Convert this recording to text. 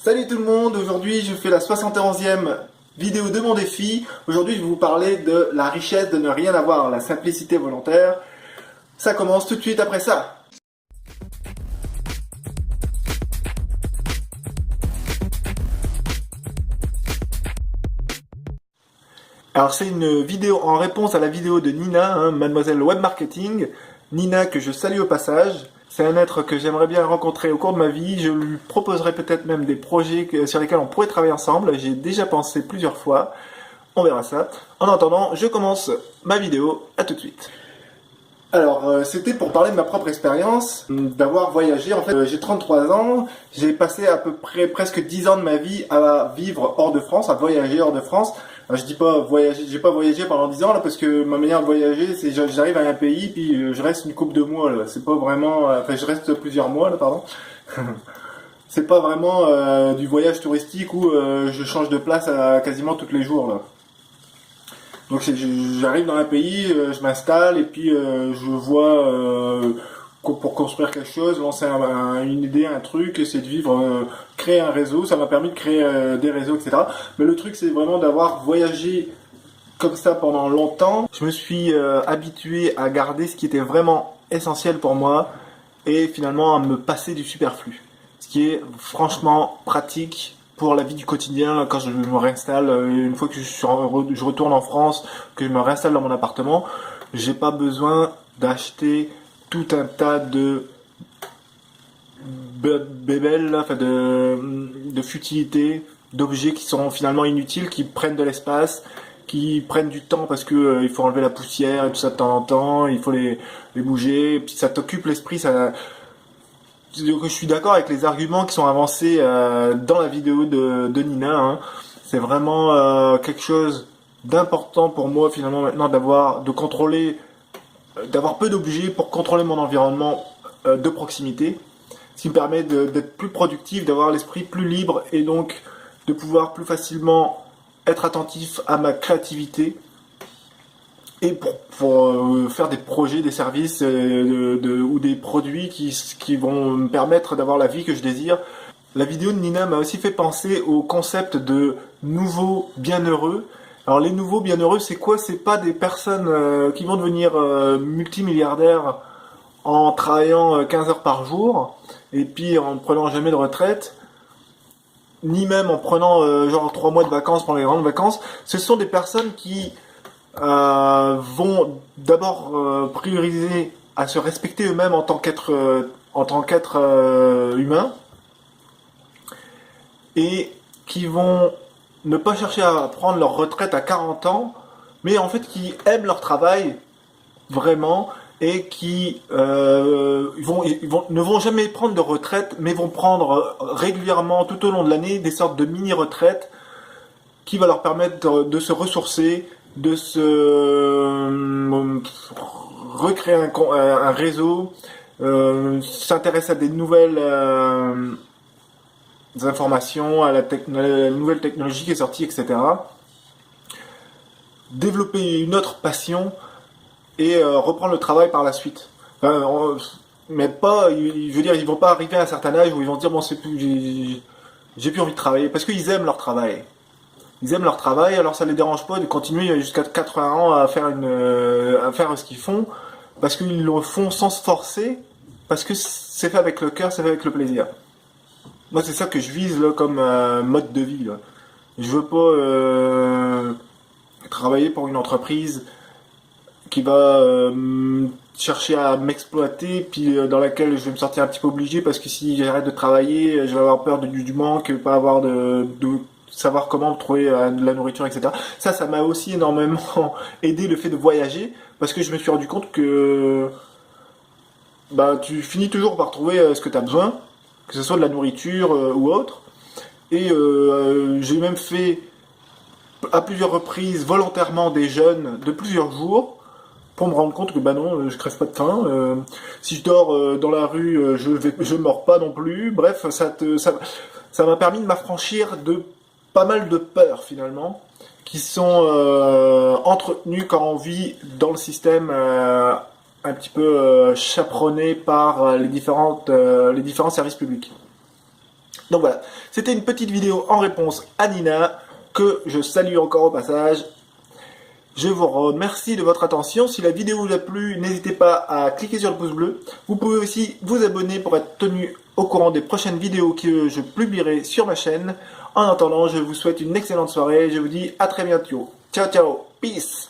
Salut tout le monde, aujourd'hui je fais la 71e vidéo de mon défi. Aujourd'hui je vais vous parler de la richesse de ne rien avoir, la simplicité volontaire. Ça commence tout de suite après ça. Alors c'est une vidéo en réponse à la vidéo de Nina, Mademoiselle Web Marketing. Nina que je salue au passage. C'est un être que j'aimerais bien rencontrer au cours de ma vie. Je lui proposerai peut-être même des projets sur lesquels on pourrait travailler ensemble. J'ai déjà pensé plusieurs fois. On verra ça. En attendant, je commence ma vidéo. À tout de suite. Alors, c'était pour parler de ma propre expérience, d'avoir voyagé. En fait, j'ai 33 ans. J'ai passé à peu près presque 10 ans de ma vie à vivre hors de France, à voyager hors de France. Alors, je dis pas voyager, j'ai pas voyagé pendant 10 ans là parce que ma manière de voyager, c'est j'arrive à un pays puis je reste une couple de mois là. C'est pas vraiment, enfin je reste plusieurs mois là, pardon. C'est pas vraiment du voyage touristique où je change de place quasiment tous les jours là. Donc j'arrive dans un pays, je m'installe et puis je vois pour construire quelque chose, lancer une idée, un truc, essayer de vivre, créer un réseau. Ça m'a permis de créer des réseaux, etc. Mais le truc, c'est vraiment d'avoir voyagé comme ça pendant longtemps. Je me suis habitué à garder ce qui était vraiment essentiel pour moi et finalement à me passer du superflu. Ce qui est franchement pratique pour la vie du quotidien quand je me réinstalle. Une fois que je retourne en France, que je me réinstalle dans mon appartement, j'ai pas besoin d'acheter tout un tas de bébelles, enfin de futilités, d'objets qui sont finalement inutiles, qui prennent de l'espace, qui prennent du temps parce que il faut enlever la poussière et tout ça de temps en temps, il faut les bouger, et puis ça t'occupe l'esprit, ça. Je suis d'accord avec les arguments qui sont avancés dans la vidéo de Nina. C'est vraiment quelque chose d'important pour moi finalement maintenant de contrôler, d'avoir peu d'objets pour contrôler mon environnement de proximité, ce qui me permet d'être plus productif, d'avoir l'esprit plus libre et donc de pouvoir plus facilement être attentif à ma créativité et pour faire des projets, des services ou des produits qui vont me permettre d'avoir la vie que je désire. La vidéo de Nina m'a aussi fait penser au concept de nouveaux bienheureux. Alors les nouveaux bienheureux, c'est quoi? C'est pas des personnes qui vont devenir multimilliardaires en travaillant 15 heures par jour et puis en ne prenant jamais de retraite, ni même en prenant genre 3 mois de vacances pendant les grandes vacances. Ce sont des personnes qui vont d'abord prioriser à se respecter eux-mêmes en tant qu'être humain et qui vont ne pas chercher à prendre leur retraite à 40 ans, mais en fait qui aiment leur travail vraiment et qui ne vont jamais prendre de retraite, mais vont prendre régulièrement tout au long de l'année des sortes de mini-retraites qui va leur permettre de se ressourcer, de se recréer un réseau, s'intéresser à des nouvelles informations, à la nouvelle technologie qui est sortie, etc. Développer une autre passion et reprendre le travail par la suite. Mais pas, je veux dire, ils vont pas arriver à un certain âge où ils vont dire bon c'est plus, j'ai plus envie de travailler parce qu'ils aiment leur travail. Ils aiment leur travail, alors ça les dérange pas de continuer jusqu'à 80 ans à faire ce qu'ils font, parce qu'ils le font sans se forcer, parce que c'est fait avec le cœur, c'est fait avec le plaisir. Moi, c'est ça que je vise là comme mode de vie. Là. Je veux pas travailler pour une entreprise qui va chercher à m'exploiter, puis dans laquelle je vais me sentir un petit peu obligé, parce que si j'arrête de travailler, je vais avoir peur du manque, pas avoir de savoir comment trouver de la nourriture, etc. Ça m'a aussi énormément aidé le fait de voyager, parce que je me suis rendu compte que tu finis toujours par trouver ce que tu as besoin, que ce soit de la nourriture ou autre. Et j'ai même fait à plusieurs reprises volontairement des jeûnes de plusieurs jours pour me rendre compte que non, je crève pas de faim. Si je dors dans la rue, je mords pas non plus. Bref, ça m'a permis de m'affranchir de pas mal de peurs finalement qui sont entretenues quand on vit dans le système un petit peu chaperonné par les différents services publics. Donc voilà, c'était une petite vidéo en réponse à Nina, que je salue encore au passage. Je vous remercie de votre attention. Si la vidéo vous a plu, n'hésitez pas à cliquer sur le pouce bleu. Vous pouvez aussi vous abonner pour être tenu au courant des prochaines vidéos que je publierai sur ma chaîne. En attendant, je vous souhaite une excellente soirée. Je vous dis à très bientôt. Ciao, ciao. Peace.